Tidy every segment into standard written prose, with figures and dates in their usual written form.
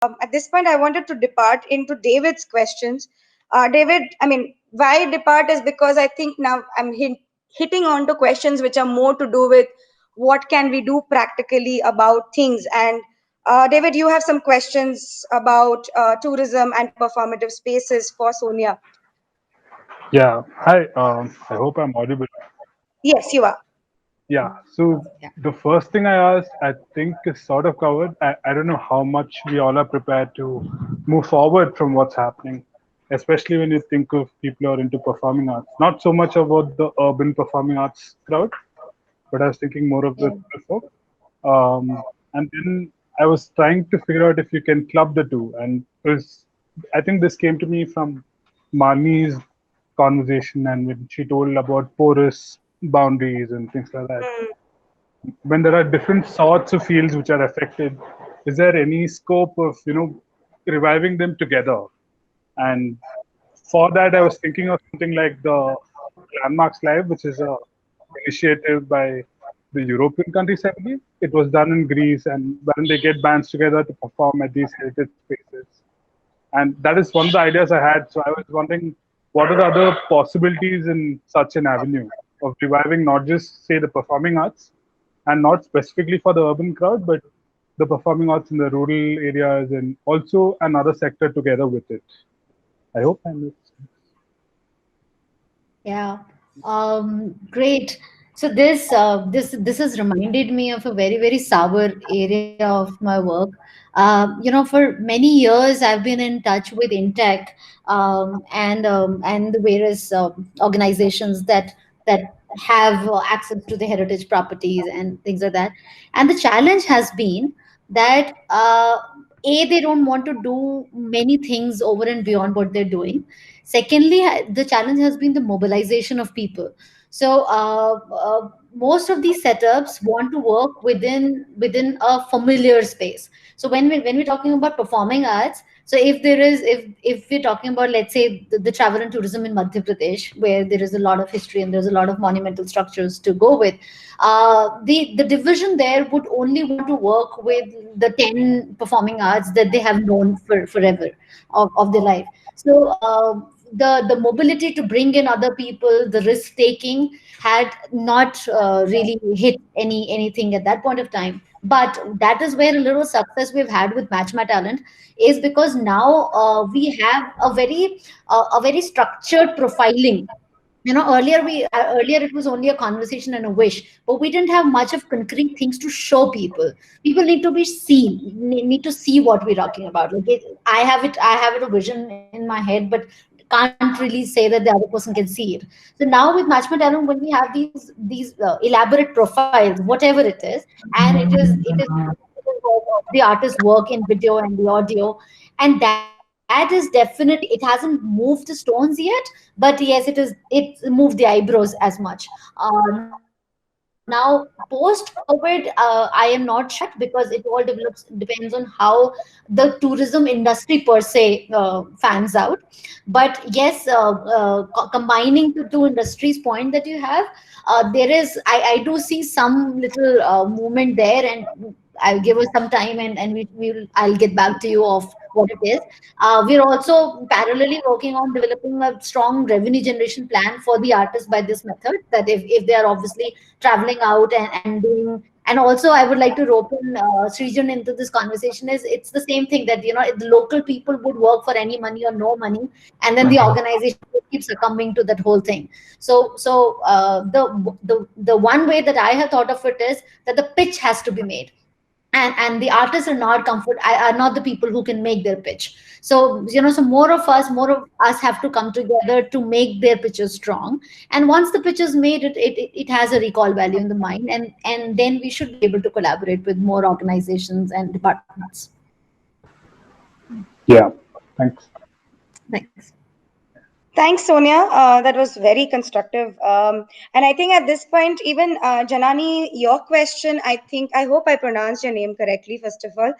At this point, I wanted to depart into David's questions. David, I mean, why depart is because I think now I'm hitting on to questions which are more to do with what can we do practically about things. And David, you have some questions about tourism and performative spaces for Sonia. Yeah. Hi. I hope I'm audible. Yes, you are. Yeah. So Yeah. the first thing I asked, I think is sort of covered. I don't know how much we all are prepared to move forward from what's happening, especially when you think of people who are into performing arts. Not so much about the urban performing arts crowd, but I was thinking more of the Yeah. rural folk. And then I was trying to figure out if you can club the two. And I think this came to me from Marnie's conversation and when she told about porous boundaries and things like that. Hmm. When there are different sorts of fields which are affected, is there any scope of reviving them together? And for that, I was thinking of something like the Landmarks Live, which is a initiative by the European countries, I believe. It was done in Greece, and when they get bands together to perform at these heritage spaces. And that is one of the ideas I had. So I was wondering, what are the other possibilities in such an avenue of reviving not just, say, the performing arts, and not specifically for the urban crowd, but the performing arts in the rural areas and also another sector together with it. I hope I made sense. Yeah, great. So this has reminded me of a very sour area of my work. For many years I've been in touch with Intech and the various organizations that have access to the heritage properties and things like that. And the challenge has been that they don't want to do many things over and beyond what they're doing. Secondly, the challenge has been the mobilization of people. So most of these setups want to work within a familiar space. So when we're talking about performing arts, so if we're talking about, let's say, the travel and tourism in Madhya Pradesh, where there is a lot of history and there's a lot of monumental structures to go with, the division there would only want to work with the 10 performing arts that they have known for forever of their life. So the mobility to bring in other people, the risk taking had not really hit anything at that point of time. But that is where a little success we've had with Match My Talent is because now we have a very structured profiling. Earlier it was only a conversation and a wish, but we didn't have much of concrete things to show people. People need to be seen, need to see what we're talking about. Like I have it a vision in my head, but can't really say that the other person can see it. So now with Match My Talent, when we have these elaborate profiles, whatever it is, and it is the artist's work in video and the audio, and that is definitely, it hasn't moved the stones yet, but yes, it's moved the eyebrows as much. Now post COVID, I am not sure yet because it all depends on how the tourism industry per se fans out. But yes, combining the two industries point that you have, I do see some little movement there, and I'll give us some time, and I'll get back to you of what it is. We're also parallelly working on developing a strong revenue generation plan for the artists by this method. That if they are obviously traveling out and doing, and also I would like to rope in Srijan into this conversation. Is it's the same thing that the local people would work for any money or no money, and then the organization would keep succumbing to that whole thing. So the one way that I have thought of it is that the pitch has to be made, and the artists are not the people who can make their pitch. So more of us have to come together to make their pitches strong. And once the pitch is made, it has a recall value in the mind, and then we should be able to collaborate with more organizations and departments. Yeah. Thanks. Thanks. Thanks, Sonia. That was very constructive. And I think at this point, even Janani, your question, I hope I pronounced your name correctly, first of all.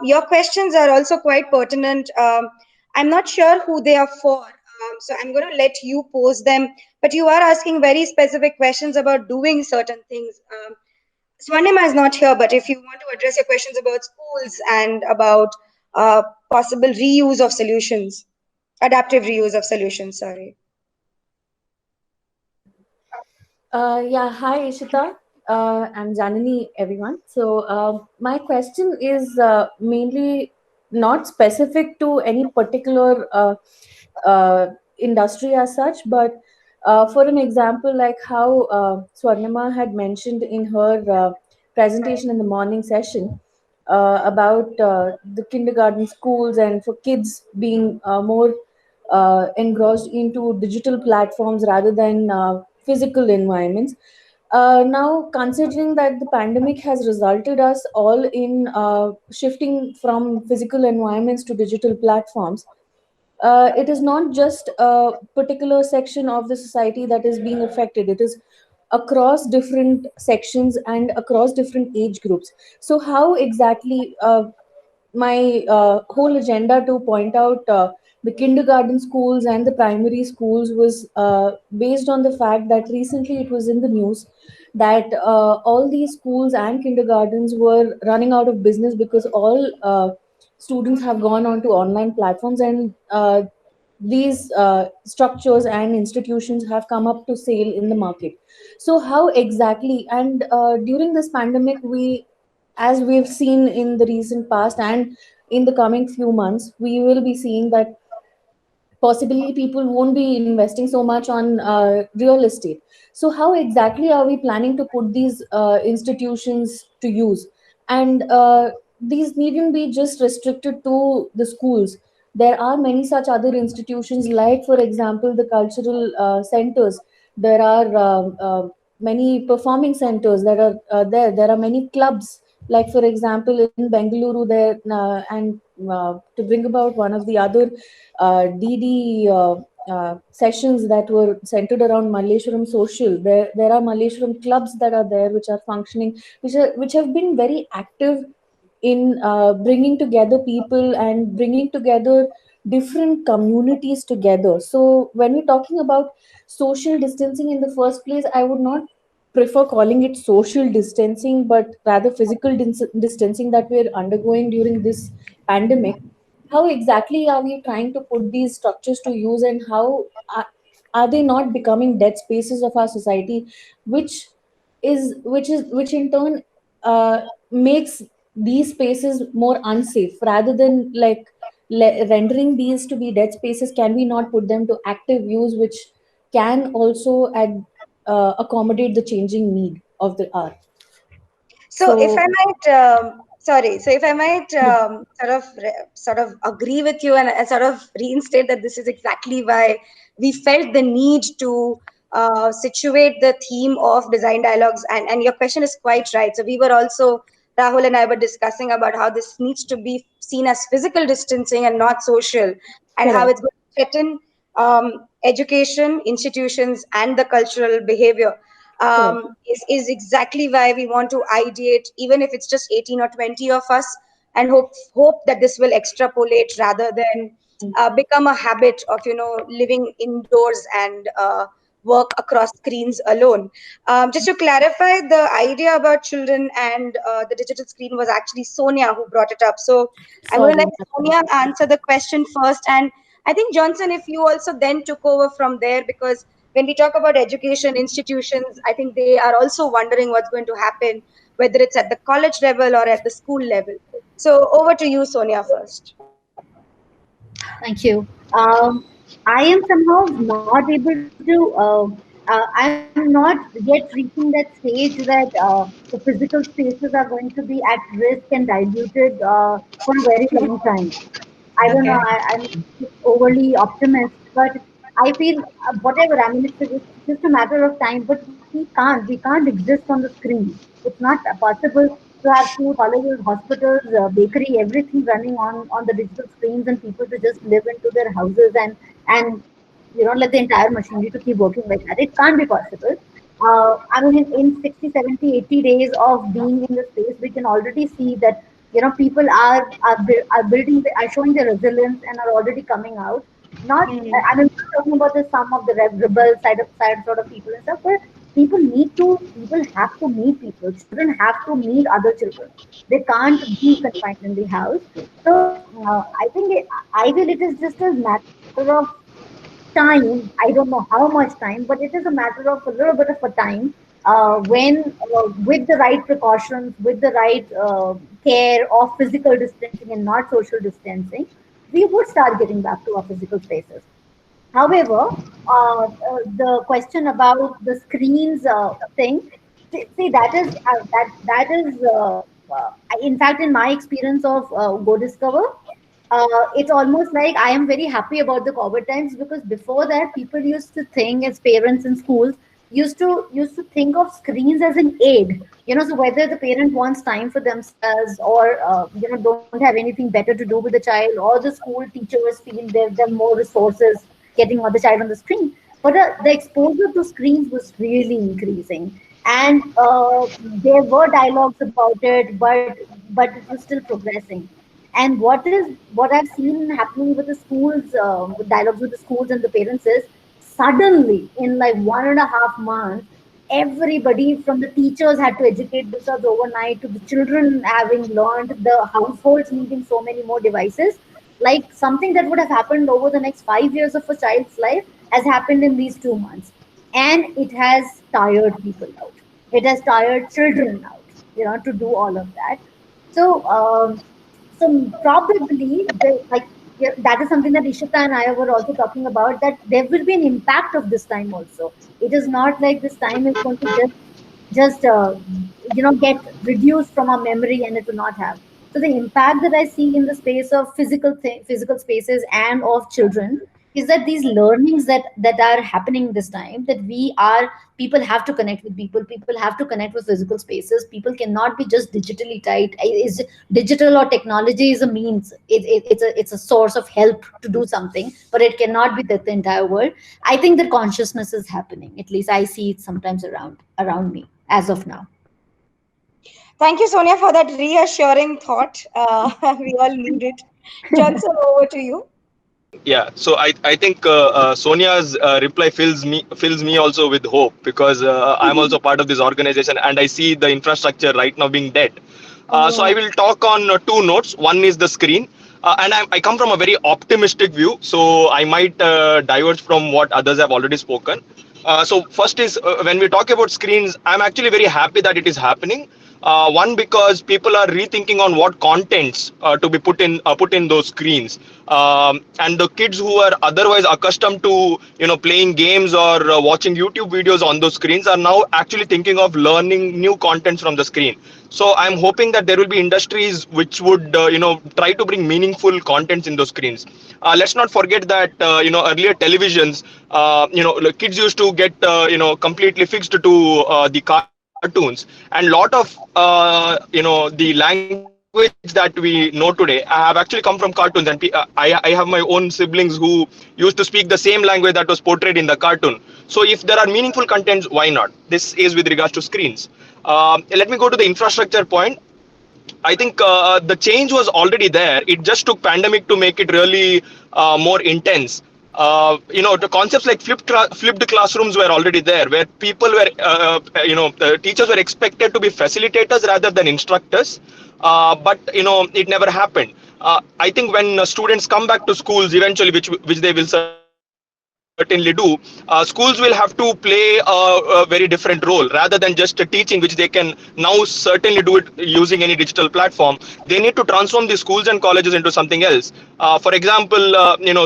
Your questions are also quite pertinent. I'm not sure who they are for. So I'm going to let you pose them. But you are asking very specific questions about doing certain things. Swarnima is not here, but if you want to address your questions about schools and about possible reuse of solutions, adaptive reuse of solutions. Sorry. Yeah, hi Ishita and Janani, everyone. So, my question is mainly not specific to any particular industry as such, but for an example, like how Swarnima had mentioned in her presentation in the morning session about the kindergarten schools and for kids being more engrossed into digital platforms rather than physical environments. Now, considering that the pandemic has resulted us all in shifting from physical environments to digital platforms, it is not just a particular section of the society that is being affected. It is across different sections and across different age groups. So, how exactly my whole agenda to point out the kindergarten schools and the primary schools was based on the fact that recently it was in the news that all these schools and kindergartens were running out of business because all students have gone on to online platforms, and these structures and institutions have come up to sale in the market. So how exactly, and during this pandemic, we, as we've seen in the recent past and in the coming few months, we will be seeing that possibly people won't be investing so much on real estate. So how exactly are we planning to put these institutions to use? And these needn't be just restricted to the schools. There are many such other institutions, like for example the cultural centers. There are many performing centers that are there are many clubs, like for example in Bengaluru there, and to bring about one of the other DD sessions that were centered around Malleshwaram Social. There are Malleshwaram clubs that are there, which are functioning, which have been very active in bringing together people and bringing together different communities together. So when we're talking about social distancing in the first place, I would not prefer calling it social distancing, but rather physical distancing that we're undergoing during this pandemic. How exactly are we trying to put these structures to use, and how are they not becoming dead spaces of our society, which which in turn makes these spaces more unsafe rather than like rendering these to be dead spaces? Can we not put them to active use, which can also accommodate the changing need of the hour? So if I So might, sorry, so if I might yeah, sort of agree with you and sort of reinstate that this is exactly why we felt the need to situate the theme of design dialogues, and your question is quite right. So we were also, Rahul and I were discussing about how this needs to be seen as physical distancing and not social, and how correct. it's going to threaten education, institutions, and the cultural behavior. Correct. Is exactly why we want to ideate, even if it's just 18 or 20 of us, and hope that this will extrapolate rather than become a habit of living indoors and work across screens alone. Just to clarify, the idea about children and the digital screen was actually Sonia who brought it up. So I'm going to Sorry. let Sonia answer the question first, and I think Johnson, if you also then took over from there, because when we talk about education institutions, I think they are also wondering what's going to happen, whether it's at the college level or at the school level. So over to you, Sonia, first. Thank you. I am somehow not able to. I'm not yet reaching that stage that the physical spaces are going to be at risk and diluted for a very long time. I don't know. Okay. I'm overly optimist, but I feel whatever. I mean, it's just a matter of time. But we can't exist on the screen. It's not possible to have schools, colleges, hospitals, bakery, everything running on the digital screens, and people to just live into their houses and let the entire machinery to keep working like that. It can't be possible. I mean, in 60, 70, 80 days of being in the space, we can already see that people are building, are showing their resilience and are already coming out. Not, Hmm. I mean, not talking about the some of the rebel side sort of people and stuff, but People have to meet people. Children have to meet other children. They can't be confined in the house. So I think I feel it is just a matter of time. I don't know how much time, but it is a matter of a little bit of a time when, with the right precautions, with the right care of physical distancing and not social distancing, we would start getting back to our physical spaces. However, the question about the screens thing, see that is that is in fact, in my experience of Go Discover, it's almost like I am very happy about the COVID times, because before that, people used to think, as parents in schools used to think of screens as an aid. So whether the parent wants time for themselves, or don't have anything better to do with the child, or the school teachers feel there are more resources getting the child on the screen. But the exposure to screens was really increasing, and there were dialogues about it, but it was still progressing. And what I've seen happening with the schools, with dialogues with the schools and the parents, is suddenly in like 1.5 months, everybody from the teachers had to educate themselves overnight, to the children having learned, the households needing so many more devices. Like something that would have happened over the next 5 years of a child's life has happened in these 2 months, and it has tired people out. It has tired children out, to do all of that. So. So probably like, yeah, that is something that Ishita and I were also talking about, that there will be an impact of this time also. It is not like this time is going to just get reduced from our memory, and it will not have. So the impact that I see in the space of physical spaces and of children is that these learnings that are happening this time, that people have to connect with people, people have to connect with physical spaces, people cannot be just digitally tied. Is digital or technology is a means, it's a source of help to do something, but it cannot be the entire world. I think that consciousness is happening, at least I see it sometimes around me as of now. Thank you, Sonia, for that reassuring thought. We all need it. Johnson, over to you. Yeah, so I think Sonia's reply fills me also with hope, because I'm also part of this organization and I see the infrastructure right now being dead. So I will talk on two notes. One is the screen, and I come from a very optimistic view, so I might diverge from what others have already spoken. So first is, when we talk about screens, I'm actually very happy that it is happening. One, because people are rethinking on what contents to be put in those screens, and the kids who are otherwise accustomed to playing games or watching YouTube videos on those screens are now actually thinking of learning new contents from the screen. So I'm hoping that there will be industries which would try to bring meaningful contents in those screens. Let's not forget that earlier televisions, like kids used to get completely fixed to the cartoons, and lot of the language that we know today have actually come from cartoons. And I have my own siblings who used to speak the same language that was portrayed in the cartoon. So if there are meaningful contents, why not? This is with regards to screens. Let me go to the infrastructure point. I think the change was already there. It just took pandemic to make it really more intense. The concepts like flipped classrooms were already there, where people were, teachers were expected to be facilitators rather than instructors. But it never happened. I think when students come back to schools eventually, which they will certainly do, schools will have to play a very different role, rather than just teaching, which they can now certainly do it using any digital platform. They need to transform the schools and colleges into something else. For example,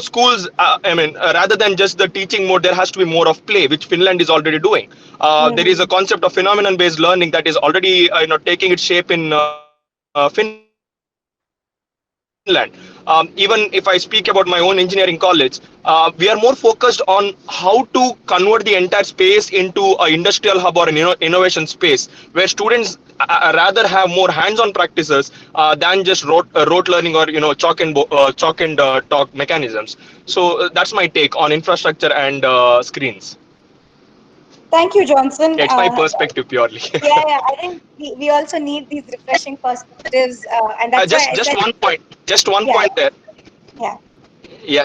schools, rather than just the teaching mode, there has to be more of play, which Finland is already doing. There is a concept of phenomenon based learning that is already taking its shape in Finland. Even if I speak about my own engineering college, we are more focused on how to convert the entire space into an industrial hub or an innovation space, where students rather have more hands-on practices than just rote learning, or chalk and talk mechanisms. So that's my take on infrastructure and screens. Thank you, Yeah, it's my Johnson. perspective purely. Yeah, I think we also need these refreshing perspectives, and that's why just I just said, one point. Just one yeah, point there. yeah. Yeah,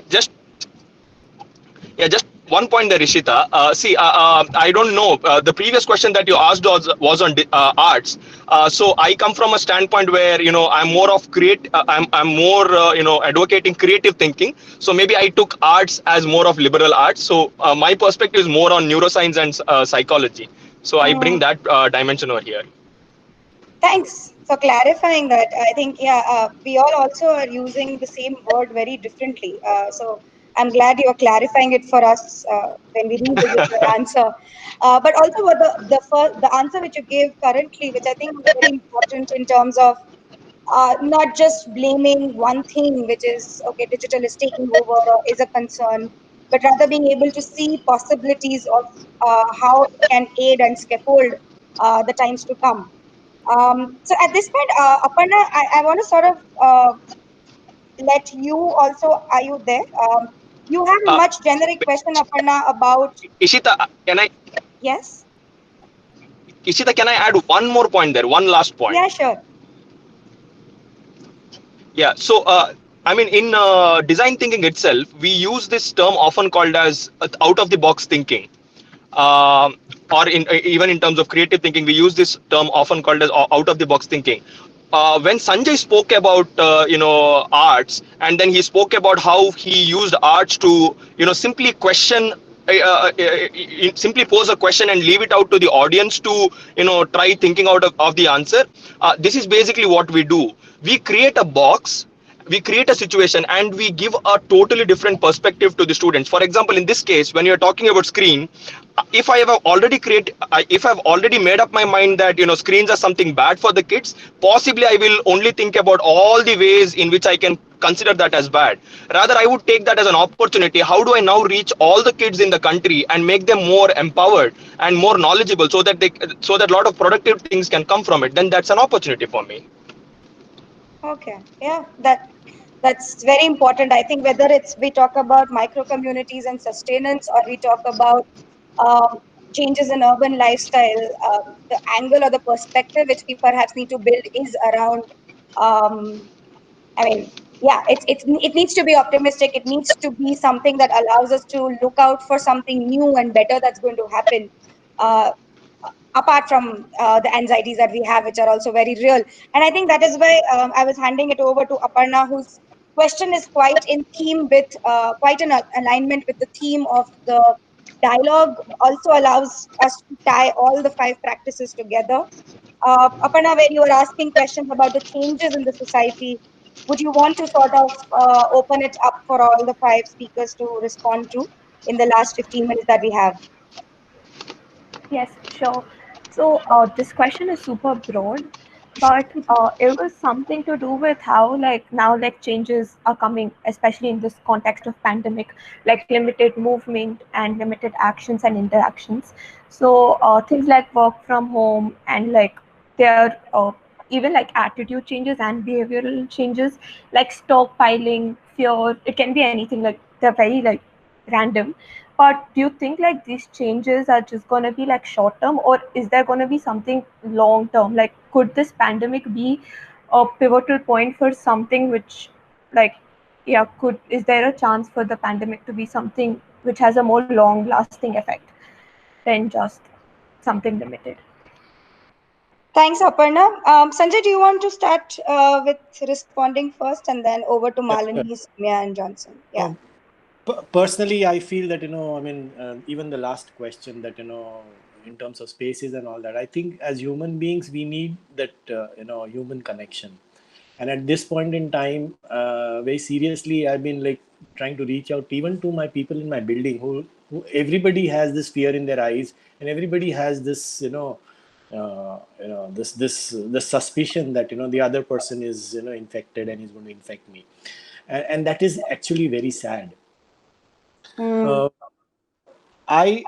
just one point there, Ishita. I don't know. The previous question that you asked was on arts. So I come from a standpoint where I'm more of I'm more advocating creative thinking. So maybe I took arts as more of liberal arts. So my perspective is more on neuroscience and psychology. So I bring that dimension over here. Thanks for clarifying that. I think, yeah, we all also are using the same word very differently. So I'm glad you're clarifying it for us when we revisit your answer. But also, what the answer which you gave currently, which I think is very important in terms of not just blaming one thing, which is okay, digital is taking over or is a concern, but rather being able to see possibilities of how it can aid and scaffold the times to come. So at this point, Aparna, I want to sort of let you also, are you there? You have a Uh, much generic question, Aparna, about, Ishita, yes? Can I add one more point there? One last point. Yeah, sure. Yeah. So, I mean, in design thinking itself, we use this term often called as out of the box thinking. Or even in terms of creative thinking, we use this term often called as out of the box thinking. When Sanjay spoke about arts, and then he spoke about how he used arts to simply question, simply pose a question and leave it out to the audience to try thinking out of the answer. This is basically what we do. We create a box, we create a situation, and we give a totally different perspective to the students. For example, in this case, when you're talking about screen, if I've already made up my mind that screens are something bad for the kids, possibly I will only think about all the ways in which I can consider that as bad. Rather, I would take that as an opportunity. How do I now reach all the kids in the country and make them more empowered and more knowledgeable, so that a lot of productive things can come from it? Then that's an opportunity for me. Okay. Yeah, that's very important. I think whether it's we talk about micro communities and sustenance, or we talk about um, changes in urban lifestyle, the angle or the perspective which we perhaps need to build is around. Um, I mean, yeah, it needs to be optimistic. It needs to be something that allows us to look out for something new and better that's going to happen. Uh, Apart from the anxieties that we have, which are also very real. And I think that is why I was handing it over to Aparna, whose question is quite in theme with, quite in alignment with the theme of the dialogue, also allows us to tie all the five practices together. Aparna, when you were asking questions about the changes in the society, would you want to sort of open it up for all the five speakers to respond to in the last 15 minutes that we have? Yes, sure. So this question is super broad, but it was something to do with how like now like changes are coming, especially in this context of pandemic, like limited movement and limited actions and interactions. So things like work from home and like their even like attitude changes and behavioral changes, like stockpiling, fear. It can be anything. Like they're very like random, but do you think like these changes are just going to be like short term, or is there going to be something long term? Like, could this pandemic be a pivotal point for something which, like, yeah, is there a chance for the pandemic to be something which has a more long lasting effect than just something limited? Thanks, Aparna. Sanjay, do you want to start with responding first and then over to Yeah, sure. Malini, Soumya, and Johnson? Yeah. Personally, I feel that, I mean, even the last question that, in terms of spaces and all that, I think as human beings, we need that, human connection. And at this point in time, very seriously, I've been like trying to reach out even to my people in my building who everybody has this fear in their eyes, and everybody has this, this suspicion that, the other person is, infected and is going to infect me. And that is actually very sad. Hmm. Uh, I,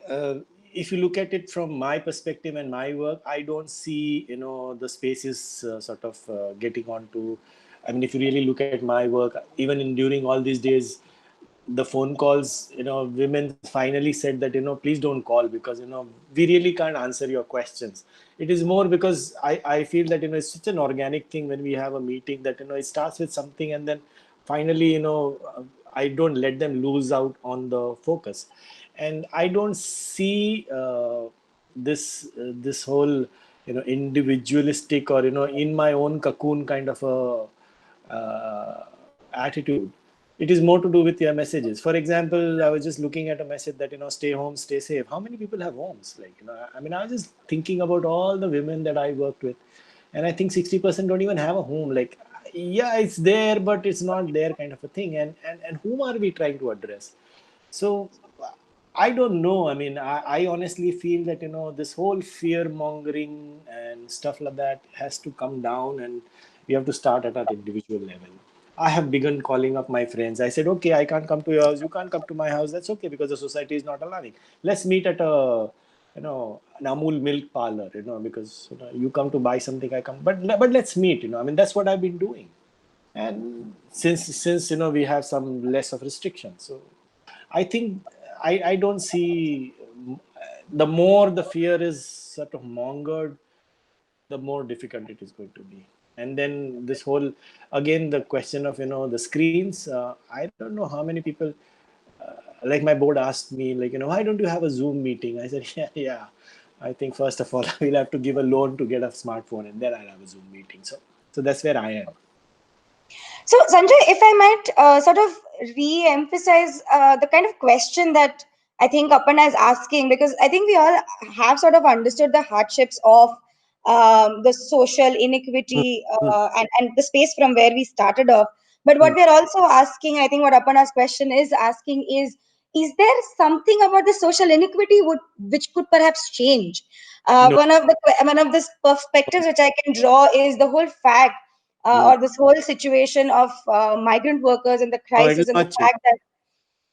if you look at it from my perspective and my work, I don't see, the spaces sort of getting onto. I mean, if you really look at my work, even during all these days, the phone calls, women finally said that, please don't call because, we really can't answer your questions. It is more because I feel that, it's such an organic thing when we have a meeting that, it starts with something and then finally, I don't let them lose out on the focus. and I don't see this whole individualistic or in my own cocoon kind of a attitude. It is more to do with your messages. For example, I was just looking at a message that stay home, stay safe. How many people have homes? Like I mean, I was just thinking about all the women that I worked with, and I think 60% don't even have a home. Like, yeah, it's there, but it's not there, kind of a thing. And whom are we trying to address? So I don't know. I mean, I honestly feel that this whole fear mongering and stuff like that has to come down, and we have to start at an individual level. I have begun calling up my friends. I said, okay, I can't come to your house. You can't come to my house. That's okay, because the society is not allowing. Let's meet at a an Amul milk parlor. Because you come to buy something, I come. But let's meet. I mean, that's what I've been doing. And since we have some less of restrictions, so I think I don't see, the more the fear is sort of mongered, the more difficult it is going to be. And then this whole, again, the question of the screens. I don't know how many people, like my board asked me, like, why don't you have a Zoom meeting? I said, yeah. I think first of all, we'll have to give a loan to get a smartphone, and then I'll have a Zoom meeting. So that's where I am. So, Sanjay, if I might sort of re-emphasize the kind of question that I think Aparna is asking, because I think we all have sort of understood the hardships of the social inequity and the space from where we started off. But what we're also asking, I think what Aparna's question is asking is there something about the social inequity which could perhaps change? No, One of the perspectives which I can draw is the whole fact no, or this whole situation of migrant workers and the no, it will crisis and the not change. fact that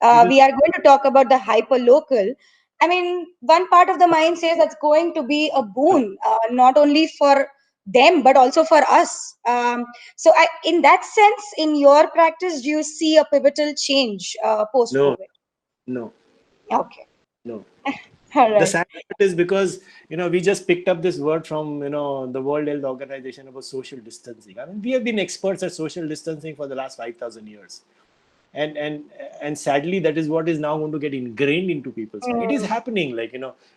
It will, we are going to talk about the hyper local. I mean, one part of the mind says that's going to be a no, boon, not only for them but also for us. In that sense, in your practice, do you see a pivotal change post no, COVID? no, Okay, no. all The right. sad part is because we just picked up this word from the World Health Organization about social distancing. I mean, we have been experts at social distancing for the last 5,000 years, and and sadly, that is what is now going to get ingrained into people's mind. It is Mm, happening. Like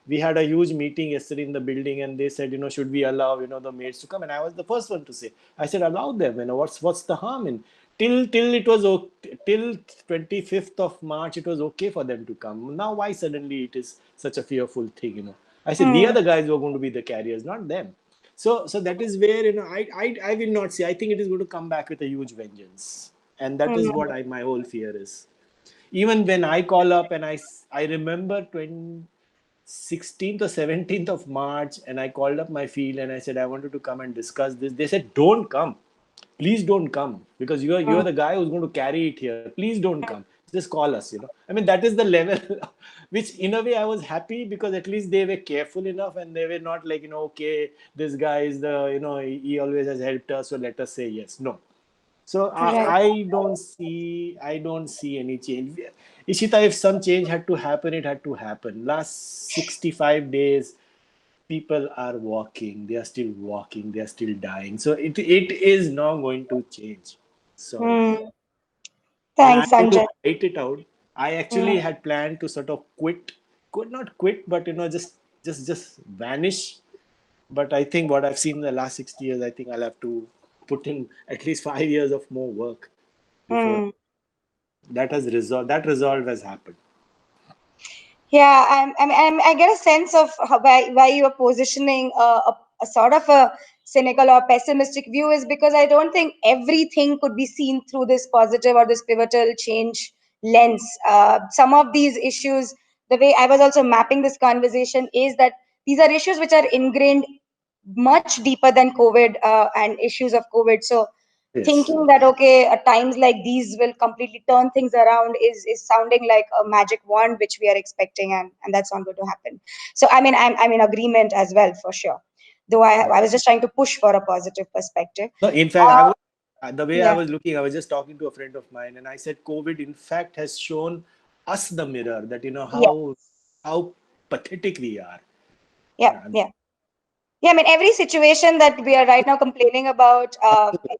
we had a huge meeting yesterday in the building, and they said, should we allow the maids to come? And I was the first one to say, I said, allow them. What's the harm in? Till it was till 25th of March, it was okay for them to come. Now why suddenly it is such a fearful thing? I said, we are mm, the guys who are going to be the carriers, not them. So that is where I will not see. I think it is going to come back with a huge vengeance, and that is what mm, my whole fear is. Even when I call up, and I remember 16th or 17th of March, and I called up my field and I said I wanted to come and discuss this. They said, don't come, please don't come, because you're mm, the guy who's going to carry it here. Please don't come, just call us. I mean, that is the level which in a way I was happy, because at least they were careful enough, and they were not like, okay, this guy is the he always has helped us, so let us say yes. No. So right. I don't see any change. Ishita, if some change had to happen, it had to happen. Last 65 days, people are walking. They are still walking. They are still dying. So it is not going to change. Sorry. Mm. And I'm Thanks, going to Sanjay. fight it out. I actually Mm. had planned to sort of quit. Could not quit, but just vanish. But I think what I've seen in the last 60 years, I think I'll have to put in at least 5 years of more work before Mm. that has resolved. That resolve has happened. Yeah, I get a sense of why you are positioning a sort of a cynical or pessimistic view is because I don't think everything could be seen through this positive or this pivotal change lens. Some of these issues, the way I was also mapping this conversation, is that these are issues which are ingrained much deeper than COVID and issues of COVID. So Yes. thinking that okay at times like these will completely turn things around is sounding like a magic wand which we are expecting, and that's not going to happen. So I mean I'm in agreement as well for sure, though I was just trying to push for a positive perspective. No, in fact, uh, the way I yeah, was looking, I was just talking to a friend of mine, and I said, COVID, in fact, has shown us the mirror that yeah, how pathetic we are. yeah, I mean, yeah. Yeah, I mean, every situation that we are right now complaining about,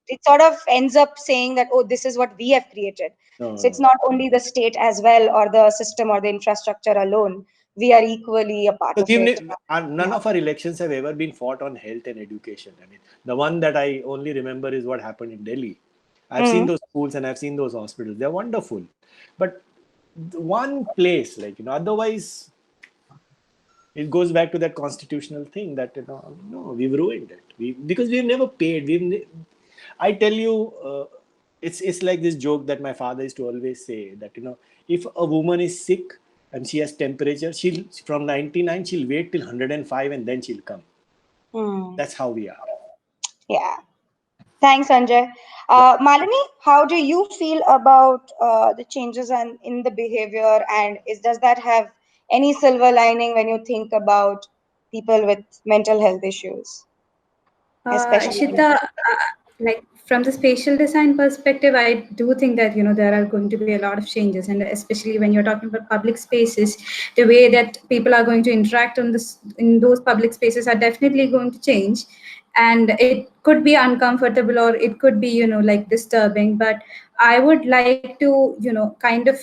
it sort of ends up saying that, oh, this is what we have created. No, So it's no. not only the state as well, or the system or the infrastructure alone. We are equally a part Because of it. none Yeah. of our elections have ever been fought on health and education. I mean, the one that I only remember is what happened in Delhi. I've seen Mm. those schools and I've seen those hospitals. They're wonderful. But one place, like, otherwise it goes back to that constitutional thing that, no, we've ruined it. Because we've never paid. I tell you, it's like this joke that my father used to always say that, if a woman is sick and she has temperature, she'll from 99 she'll wait till 105 and then she'll come. Mm. That's how we are. Yeah. Thanks, Sanjay. Malini, how do you feel about the changes in the behavior, and does that have any silver lining when you think about people with mental health issues, especially? Ishita, like from the spatial design perspective, I do think that there are going to be a lot of changes, and especially when you're talking about public spaces, the way that people are going to interact on this in those public spaces are definitely going to change, and it could be uncomfortable or it could be like disturbing. But I would like to kind of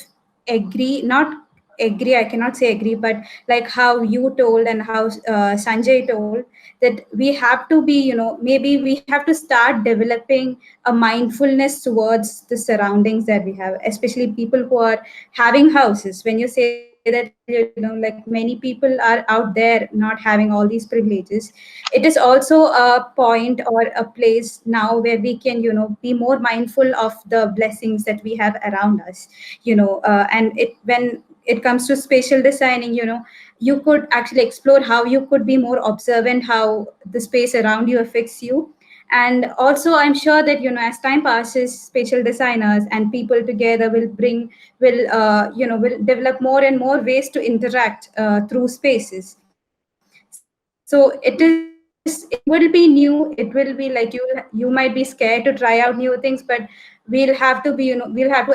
agree, not agree, I cannot say agree, but like how you told and how Sanjay told, that we have to be maybe we have to start developing a mindfulness towards the surroundings that we have, especially people who are having houses. When you say that like many people are out there not having all these privileges, it is also a point or a place now where we can be more mindful of the blessings that we have around us. And when it comes to spatial designing, you could actually explore how you could be more observant, how the space around you affects you. And also I'm sure that as time passes, spatial designers and people together will develop more and more ways to interact through spaces. So it will be new, it will be like you might be scared to try out new things, but we'll have to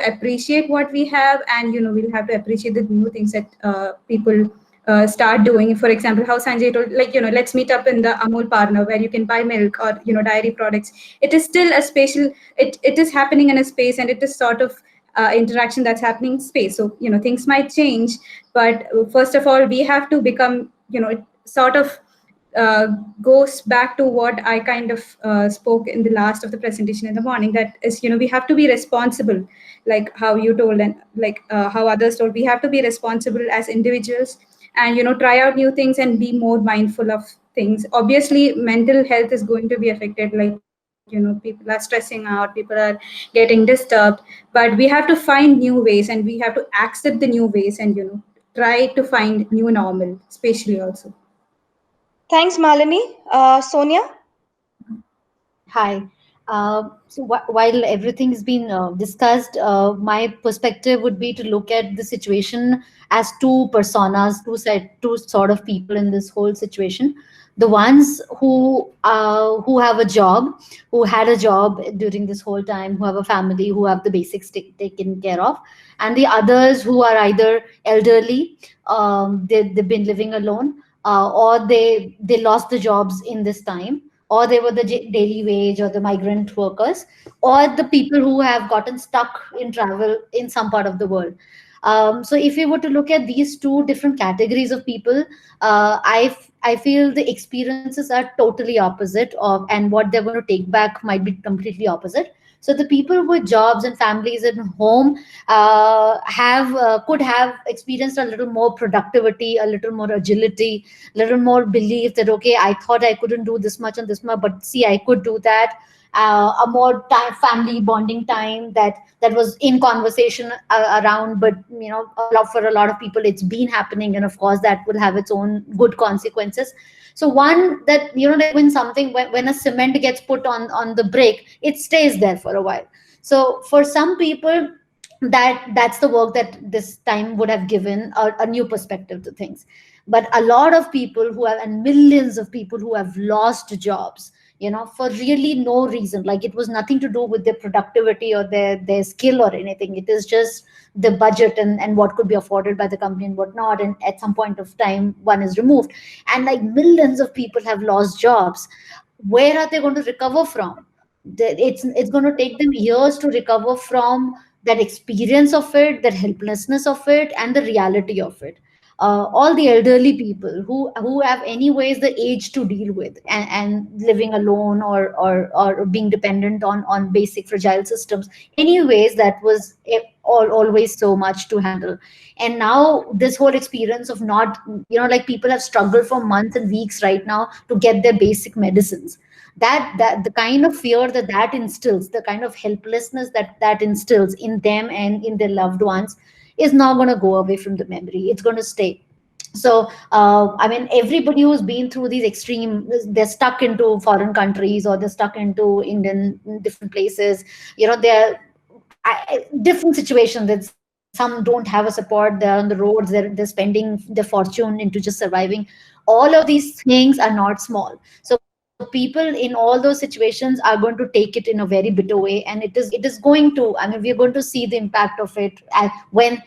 appreciate what we have, and we'll have to appreciate the new things that people start doing. For example, how Sanjay told, like let's meet up in the Amul Parlor where you can buy milk or dairy products. It is still a spatial, it is happening in a space, and it is sort of interaction that's happening in space. So things might change, but first of all we have to become, it sort of goes back to what I kind of spoke in the last of the presentation in the morning. That is, we have to be responsible, like how you told, and like how others told. We have to be responsible as individuals, and try out new things and be more mindful of things. Obviously, mental health is going to be affected. Like people are stressing out, people are getting disturbed, but we have to find new ways, and we have to accept the new ways, and try to find new normal, spatially also. Thanks, Malini. Sonia? Hi. While everything's been discussed, my perspective would be to look at the situation as two personas, two sort of people in this whole situation. The ones who have a job, who had a job during this whole time, who have a family, who have the basics taken care of, and the others who are either elderly, they've been living alone, or they lost the jobs in this time, or they were the daily wage or the migrant workers, or the people who have gotten stuck in travel in some part of the world. So if we were to look at these two different categories of people, I feel the experiences are totally opposite of, and what they're going to take back might be completely opposite. So the people with jobs and families at home have could have experienced a little more productivity, a little more agility, little more belief that, okay, I thought I couldn't do this much and this much, but see, I could do that. A more time, family bonding time that was in conversation around, but for a lot of people it's been happening, and of course that will have its own good consequences. So one that, like when something, when a cement gets put on the brick, it stays there for a while. So for some people, that's the work that this time would have given a new perspective to things. But a lot of people who have, and millions of people who have lost jobs, for really no reason. Like it was nothing to do with their productivity or their skill or anything. It is just the budget and what could be afforded by the company and whatnot. And at some point of time, one is removed, and like millions of people have lost jobs. Where are they going to recover from? It's going to take them years to recover from that experience of it, that helplessness of it, and the reality of it. All the elderly people who have anyways the age to deal with, and living alone, or being dependent on basic fragile systems, anyways, that was always so much to handle. And now this whole experience of not, like people have struggled for months and weeks right now to get their basic medicines. That the kind of fear that instills, the kind of helplessness that instills in them and in their loved ones, is not going to go away from the memory. It's going to stay. So I mean, everybody who's been through these extreme, they're stuck into foreign countries, or they're stuck into Indian different places. They're different situations. That some don't have a support. They're on the roads. They're spending their fortune into just surviving. All of these things are not small. So people in all those situations are going to take it in a very bitter way, and it is going to, I mean, we're going to see the impact of it when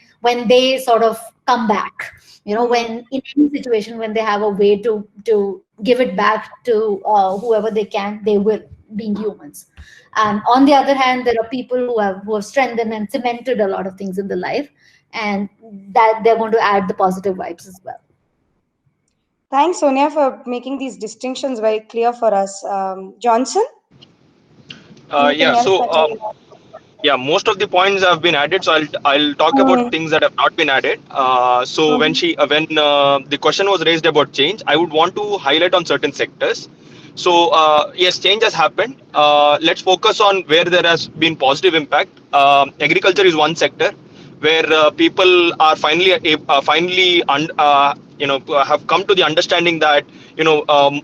they sort of come back. When in any situation, when they have a way to give it back to whoever they can, they will, being humans. And on the other hand, there are people who have strengthened and cemented a lot of things in the life, and that they're going to add the positive vibes as well. Thanks, Sonia, for making these distinctions very clear for us. Johnson? Anything Yeah. else So that you want? yeah, most of the points have been added. So I'll talk about things that have not been added. So when the question was raised about change, I would want to highlight on certain sectors. So yes, change has happened. Let's focus on where there has been positive impact. Agriculture is one sector where people are have come to the understanding that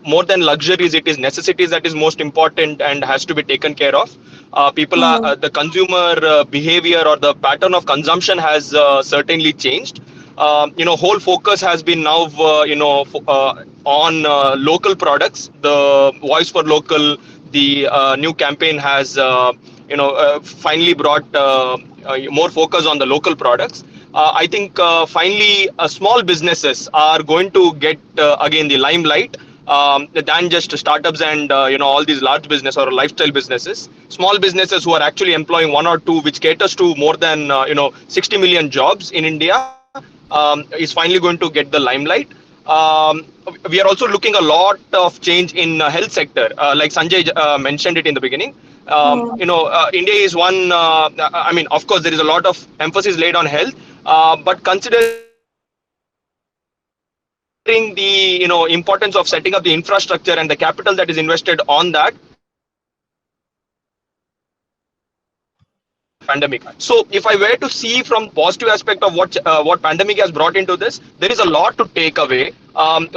more than luxuries, it is necessities that is most important and has to be taken care of. People are the consumer behavior or the pattern of consumption has certainly changed. Whole focus has been now on local products. The voice for local, the new campaign has finally brought more focus on the local products. I think finally small businesses are going to get again the limelight, than just startups and all these large business or lifestyle businesses. Small businesses who are actually employing one or two, which caters to more than 60 million jobs in India, is finally going to get the limelight. Um, we are also looking a lot of change in health sector, like Sanjay mentioned it in the beginning. India is one. I mean, of course, there is a lot of emphasis laid on health, but considering the importance of setting up the infrastructure and the capital that is invested on that, pandemic. So if I were to see from positive aspect of what pandemic has brought into this, there is a lot to take away.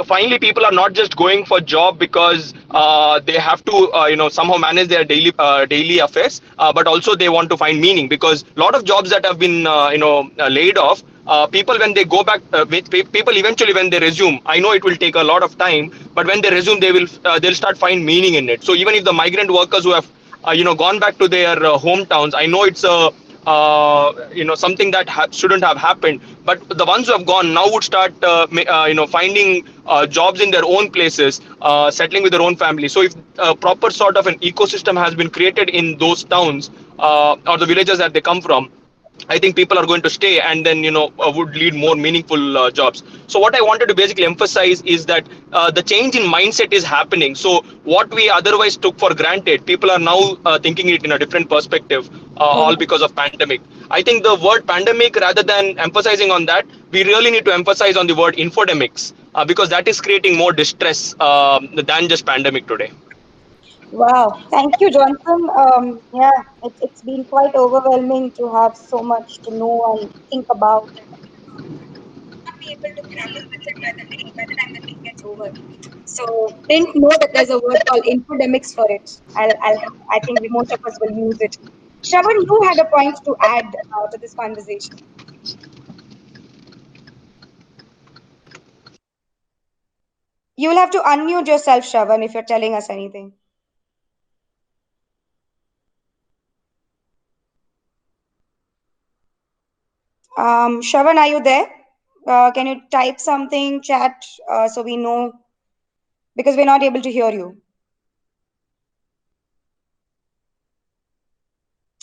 Finally, people are not just going for job because they have to somehow manage their daily affairs, but also they want to find meaning, because a lot of jobs that have been laid off, people when they go back people eventually when they resume, I know it will take a lot of time, but when they resume they'll start find meaning in it. So even if the migrant workers who have gone back to their hometowns, I know it's a something that shouldn't have happened, but the ones who have gone now would start finding jobs in their own places, settling with their own family. So if a proper sort of an ecosystem has been created in those towns or the villages that they come from, I think people are going to stay, and then would lead more meaningful jobs. So what I wanted to basically emphasize is that the change in mindset is happening. So what we otherwise took for granted, people are now thinking it in a different perspective, all because of pandemic. I think the word pandemic, rather than emphasizing on that, we really need to emphasize on the word infodemics, because that is creating more distress than just pandemic today. Wow, thank you, Johnson. Yeah, it's been quite overwhelming to have so much to know and think about, and not be able to grapple with it by the time the day gets over. So didn't know that there's a word called infodemics for it. I think most of us will use it. Shravan, you had a point to add to this conversation. You will have to unmute yourself, Shravan, if you're telling us anything. Shravan, are you there? Can you type something, chat, so we know? Because we're not able to hear you.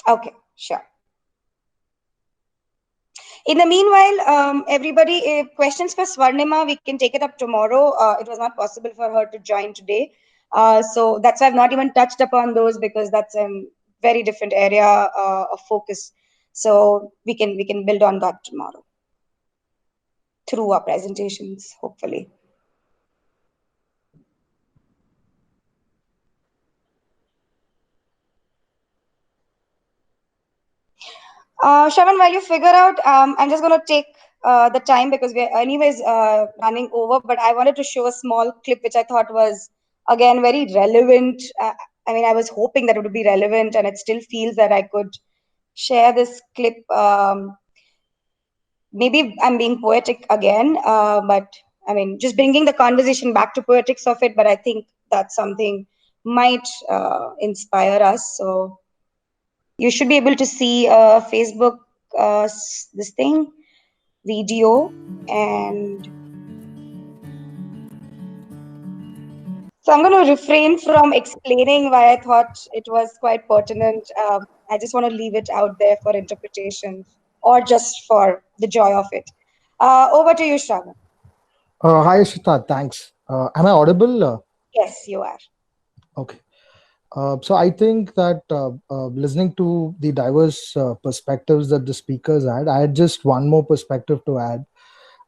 Okay, sure. In the meanwhile, everybody, if questions for Swarnima, we can take it up tomorrow. It was not possible for her to join today. So that's why I've not even touched upon those, because that's a very different area of focus. So we can build on that tomorrow through our presentations, hopefully. Shravan, while you figure out, I'm just going to take the time because we're anyways running over, but I wanted to show a small clip which I thought was, again, very relevant. I mean, I was hoping that it would be relevant, and it still feels that I could share this clip. Maybe I'm being poetic again, but I mean, just bringing the conversation back to poetics of it, but I think that's something might inspire us. So you should be able to see Facebook, this thing, video, and so I'm going to refrain from explaining why I thought it was quite pertinent. I just want to leave it out there for interpretation or just for the joy of it. Over to you, Shravan. Hi, Ishita. Thanks. Am I audible? Yes, you are. Okay. So I think that listening to the diverse perspectives that the speakers had, I had just one more perspective to add.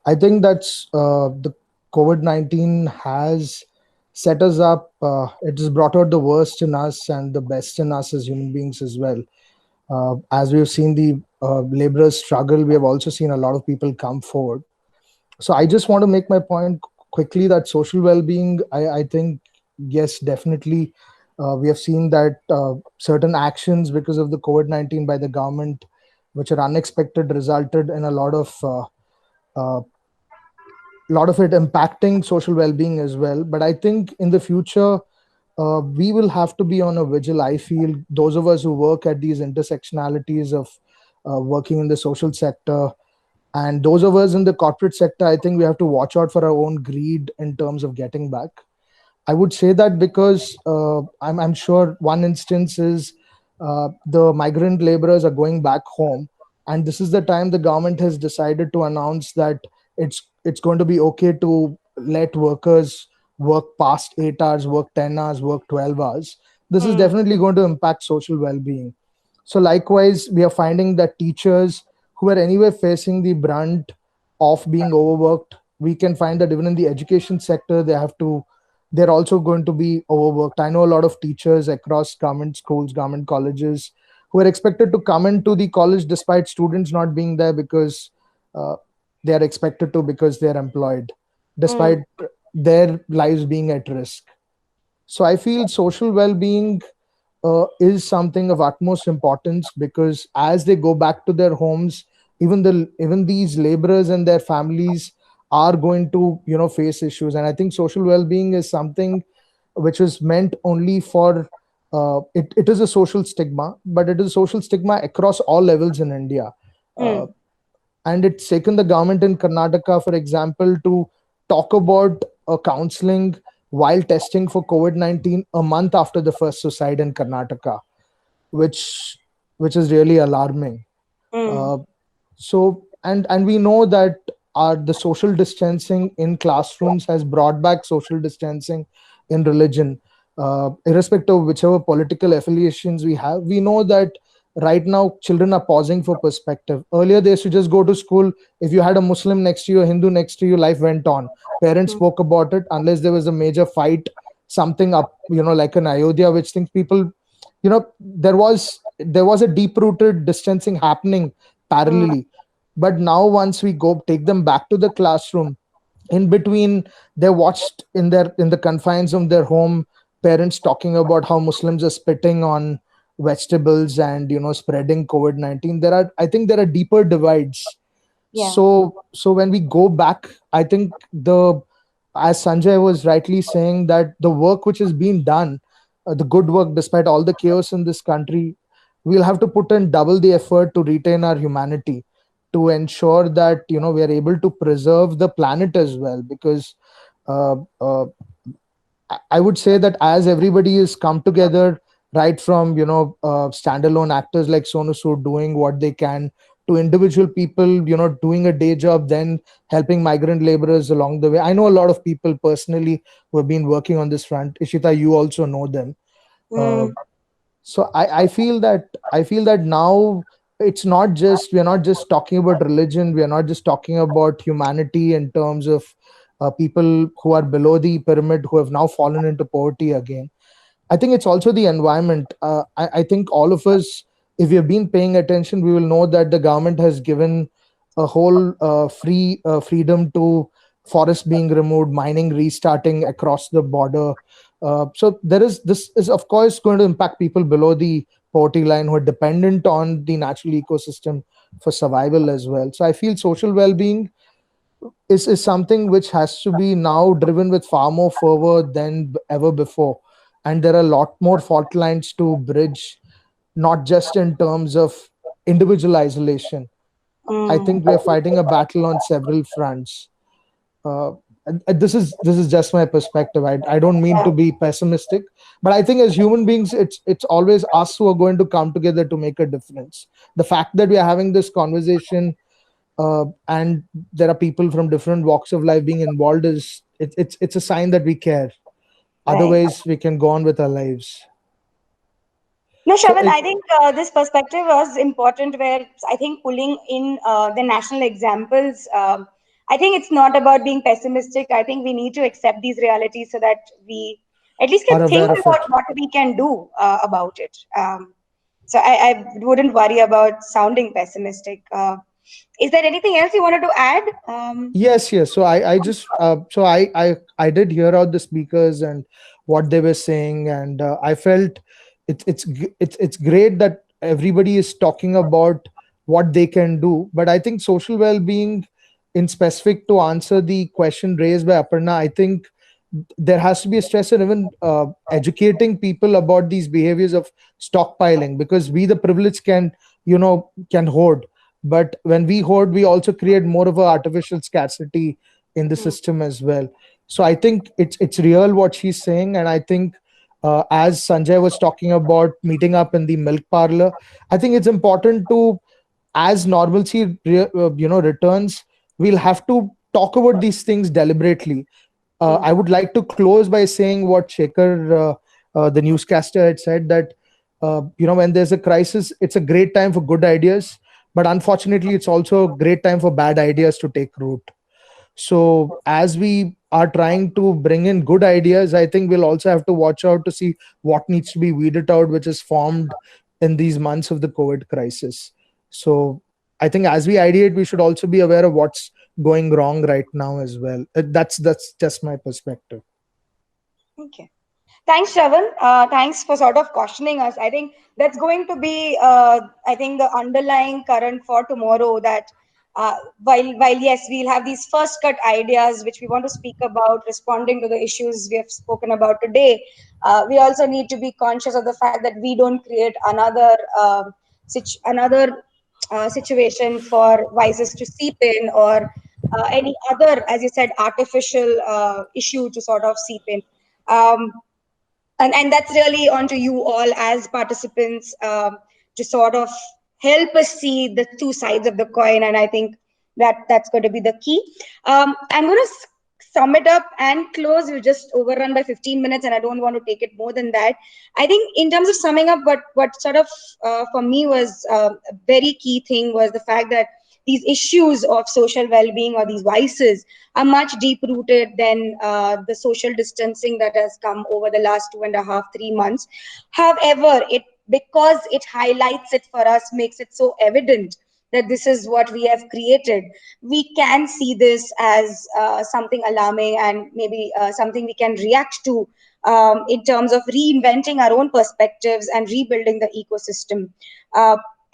I think that's the COVID-19 has set us up. It has brought out the worst in us and the best in us as human beings as well. As we've seen the laborers struggle, we have also seen a lot of people come forward. So I just want to make my point quickly that social well-being, I think, yes, definitely, we have seen that certain actions because of the COVID-19 by the government, which are unexpected, resulted in uh, lot of it impacting social well-being as well. But I think in the future, we will have to be on a vigil. I feel those of us who work at these intersectionalities of working in the social sector, and those of us in the corporate sector, I think we have to watch out for our own greed in terms of getting back. I would say that because I'm sure one instance is the migrant laborers are going back home, and this is the time the government has decided to announce that it's going to be okay to let workers work past 8 hours, work 10 hours, work 12 hours. This is definitely going to impact social well-being. So likewise, we are finding that teachers who are anyway facing the brunt of being overworked, we can find that even in the education sector, they're also going to be overworked. I know a lot of teachers across government schools, government colleges, who are expected to come into the college despite students not being there because uh, they are expected to because they are employed, despite their lives being at risk. So I feel social well-being is something of utmost importance, because as they go back to their homes, even these laborers and their families are going to face issues. And I think social well-being is something which is meant only for it is a social stigma, but it is a social stigma across all levels in India. uh, and it's taken the government in Karnataka, for example, to talk about counseling while testing for COVID-19 a month after the first suicide in Karnataka, which which is really alarming. Uh, so and we know that the social distancing in classrooms has brought back social distancing in religion. Irrespective of whichever political affiliations we have, we know that right now children are pausing for perspective. Earlier they used to just go to school. If you had a Muslim next to you, a Hindu next to you, life went on. Parents spoke about it unless there was a major fight, something up, like an Ayodhya, which things people, there was a deep rooted distancing happening parallelly. But now once we go take them back to the classroom, in between they watched in the confines of their home parents talking about how Muslims are spitting on vegetables and spreading COVID-19. I think there are deeper divides. Yeah. So when we go back, I think as Sanjay was rightly saying, that the work which has been done, the good work, despite all the chaos in this country, we'll have to put in double the effort to retain our humanity. to ensure that we are able to preserve the planet as well, because uh, uh, I would say that as everybody has come together, right from standalone actors like Sonu Sood doing what they can, to individual people doing a day job, then helping migrant laborers along the way. I know a lot of people personally who have been working on this front. Ishita, you also know them. Uh, Mm. so I feel that now it's not just we're not just talking about religion, we are not just talking about humanity in terms of people who are below the pyramid who have now fallen into poverty again. I think it's also the environment. I think all of us, if we have been paying attention, we will know that the government has given a whole freedom to forests being removed, mining restarting across the border. So this is of course going to impact people below the poverty line who are dependent on the natural ecosystem for survival as well. So I feel social well-being is something which has to be now driven with far more fervor than ever before. And there are a lot more fault lines to bridge, not just in terms of individual isolation. I Mm. think we are fighting a battle on several fronts. And this is just my perspective. I don't mean to be pessimistic, but I think as human beings, it's always us who are going to come together to make a difference. The fact that we are having this conversation and there are people from different walks of life being involved it's a sign that we care. Right. Otherwise we can go on with our lives. No, So Shravan, I think this perspective was important where I think pulling in the national examples, I think it's not about being pessimistic. I think we need to accept these realities so that we at least are can think aware of about it. what we can do about it. So I wouldn't worry about sounding pessimistic. Is there anything else you wanted to add? Yes. So I did hear out the speakers and what they were saying, and I felt it's great that everybody is talking about what they can do. But I think social well-being, in specific, to answer the question raised by Aparna, I think there has to be a stress on even educating people about these behaviors of stockpiling, because we the privileged can hoard, but when we hoard we also create more of a artificial scarcity in the Hmm. system as well. So I think it's real what she's saying, and I think as Sanjay was talking about meeting up in the milk parlor, I think it's important to, as normalcy returns, we'll have to talk about these things deliberately. Hmm. I would like to close by saying what Shekhar, the newscaster, had said, that when there's a crisis, it's a great time for good ideas, but unfortunately, it's also a great time for bad ideas to take root. So as we are trying to bring in good ideas, I think we'll also have to watch out to see what needs to be weeded out, which is formed in these months of the COVID crisis. So I think as we ideate, we should also be aware of what's going wrong right now as well. That's just my perspective. Okay. Thanks, Shravan. Thanks for sort of cautioning us. I think that's going to be, I think, the underlying current for tomorrow. That while yes, we'll have these first cut ideas which we want to speak about, responding to the issues we have spoken about today. We also need to be conscious of the fact that we don't create another situation for vices to seep in, or any other, as you said, artificial issue to sort of seep in. Um, and that's really onto you all as participants, to sort of help us see the two sides of the coin. And I think that's going to be the key. I'm going to sum it up and close. We'll just overrun by 15 minutes, and I don't want to take it more than that. I think in terms of summing up, what sort of for me was a very key thing was the fact that these issues of social well-being, or these vices, are much deep rooted than the social distancing that has come over the last 2.5, 3 months. However, it because it highlights it for us, makes it so evident that this is what we have created. We can see this as something alarming, and maybe something we can react to, in terms of reinventing our own perspectives and rebuilding the ecosystem.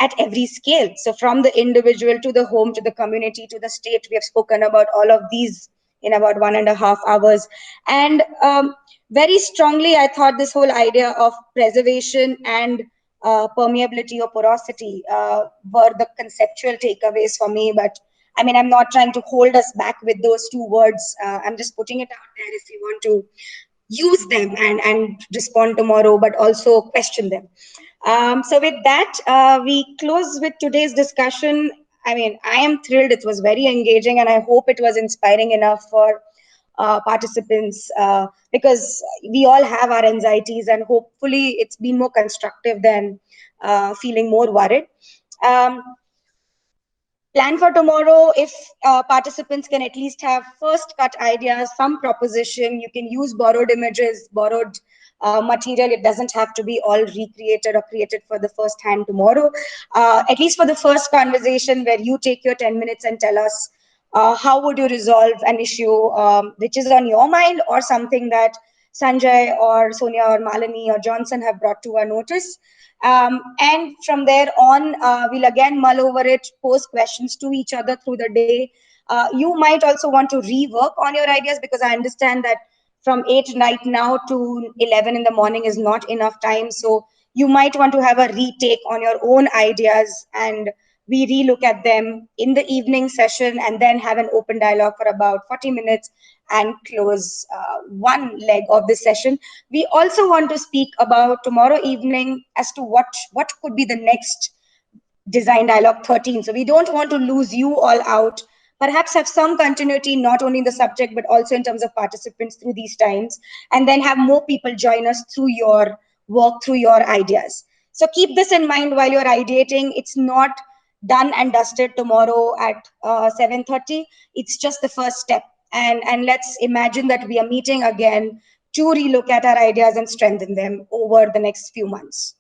At every scale. So, from the individual to the home to the community to the state, we have spoken about all of these in about 1.5 hours. And very strongly, I thought this whole idea of preservation and permeability or porosity were the conceptual takeaways for me. But I mean, I'm not trying to hold us back with those two words. I'm just putting it out there if you want to use them and respond tomorrow, but also question them. So with that, we close with today's discussion. I mean, I am thrilled. It was very engaging, and I hope it was inspiring enough for participants, because we all have our anxieties, and hopefully it's been more constructive than feeling more worried. Plan for tomorrow, if participants can at least have first cut ideas, some proposition. You can use borrowed images, borrowed material. It doesn't have to be all recreated or created for the first hand tomorrow. At least for the first conversation, where you take your 10 minutes and tell us how would you resolve an issue which is on your mind, or something that Sanjay or Sonia or Malini or Johnson have brought to our notice. And from there on, we'll again mull over it, pose questions to each other through the day. You might also want to rework on your ideas, because I understand that from 8 night now to 11 in the morning is not enough time. So you might want to have a retake on your own ideas, and we relook at them in the evening session, and then have an open dialogue for about 40 minutes and close one leg of this session. We also want to speak about tomorrow evening as to what could be the next Design Dialogue 13. So we don't want to lose you all out. Perhaps have some continuity, not only in the subject, but also in terms of participants through these times, and then have more people join us through your work, through your ideas. So keep this in mind while you're ideating. It's not done and dusted tomorrow at 7:30. It's just the first step. And let's imagine that we are meeting again to relook at our ideas and strengthen them over the next few months.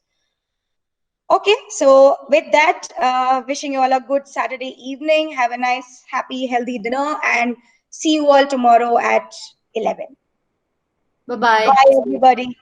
Okay, so with that, wishing you all a good Saturday evening. Have a nice, happy, healthy dinner, and see you all tomorrow at 11. Bye-bye. Bye, everybody.